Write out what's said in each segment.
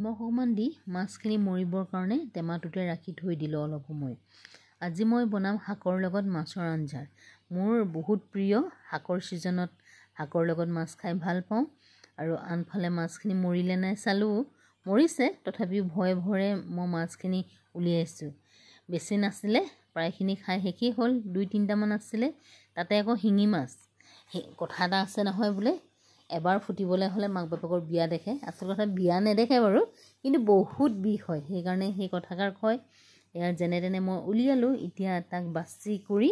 নিমখ অকণমান দি মাছখিনি মৰিবৰ কাৰণে টেমাটোতে ৰাখি থৈ দিলোঁ অলপ সময়। আজি মই বনাম শাকৰ লগত মাছৰ আঞ্জা। মোৰ বহুত প্ৰিয়, শাকৰ ছিজনত শাকৰ লগত মাছ খাই ভাল পাওঁ। আৰু আনফালে মাছখিনি মৰিলে নাই চালোঁ, মৰিছে, তথাপিও ভয়ে ভয়ে মই মাছখিনি উলিয়াইছোঁ। বেছি নাছিলে, প্ৰায়খিনি খাই শেষেই হ'ল, 2-3টামান আছিলে। তাতে আকৌ শিঙি মাছ। কথা এটা আছে নহয় বোলে, এবাৰ ফুটিবলৈ হ'লে মাক বাপেকৰ বিয়া দেখে। আচল কথা বিয়া নেদেখে বাৰু, কিন্তু বহুত বিষ হয়, সেইকাৰণে সেই কথাষাৰ কয়। এয়া যেনে তেনে মই উলিয়ালোঁ। এতিয়া তাক বাছি কৰি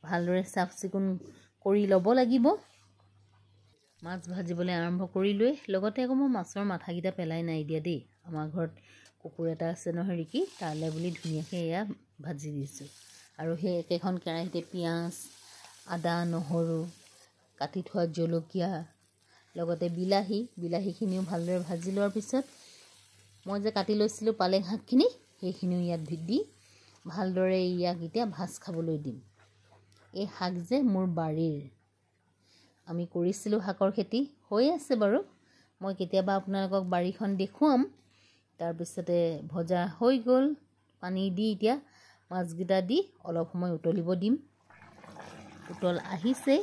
ভালদৰে চাফ চিকুণ কৰি ল'ব লাগিব। মাছ ভাজিবলৈ আৰম্ভ কৰিলোৱে। লগতে আকৌ মই মাছৰ মাথাকেইটা পেলাই নাই দিয়া দেই। আমাৰ ঘৰত কুকুৰ এটা আছে নহয় ৰিকি, তালৈ বুলি ধুনীয়াকৈ এয়া ভাজি দিছোঁ। আৰু সেই একেখন কেৰাহীতে পিঁয়াজ, আদা, নহৰু, কাটি থোৱা জলকীয়া, লগতে বিলাহীখিনিও ভালদৰে ভাজি লোৱাৰ পিছত মই যে কাটি লৈছিলোঁ পালেং শাকখিনি, সেইখিনিও ইয়াত দি ভালদৰে ইয়াক এতিয়া ভাজ খাবলৈ দিম। এই শাক যে মোৰ বাৰীৰ, আমি কৰিছিলোঁ শাকৰ খেতি, হৈ আছে বাৰু। মই কেতিয়াবা আপোনালোকক বাৰীখন দেখুৱাম। তাৰপিছতে ভজা হৈ গ'ল। পানী দি এতিয়া মাছকেইটা দি অলপ সময় উতলিব দিম। উতল আহিছেই,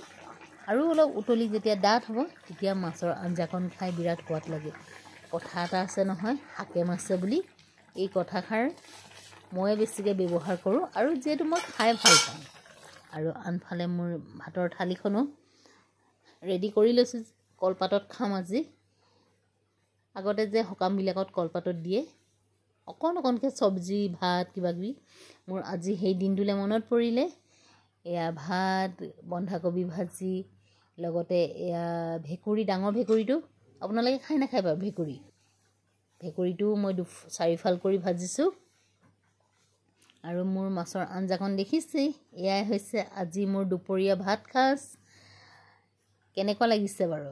আৰু অলপ উতলি যেতিয়া ডাঠ হ'ব, তেতিয়া মাছৰ আঞ্জাখন খাই বিৰাট সোৱাদ লাগে। কথা এটা আছে নহয়, শাকে মাছে বুলি, এই কথাষাৰ মই বেছিকৈ ব্যৱহাৰ কৰোঁ, আৰু যিহেতু মই খাই ভাল পাওঁ। আৰু আনফালে মোৰ ভাতৰ থালিখনো ৰেডি কৰি লৈছোঁ। কলপাতত খাম আজি। আগতে যে সকামবিলাকত কলপাতত দিয়ে, অকণকৈ চব্জি ভাত কিবাকিবি, মোৰ আজি সেই দিনটোলৈ মনত পৰিলে। এয়া ভাত, বন্ধাকবি ভাজি, লগতে এয়া ভেকুৰী, ডাঙৰ ভেকুৰীটো আপোনালোকে খাই নাখায় বাৰু। ভেকুৰীটোও মই 4ফাল কৰি ভাজিছোঁ। আৰু মোৰ মাছৰ আঞ্জাখন দেখিছেই। এয়াই হৈছে আজি মোৰ দুপৰীয়া ভাত সাজ। কেনেকুৱা লাগিছে বাৰু?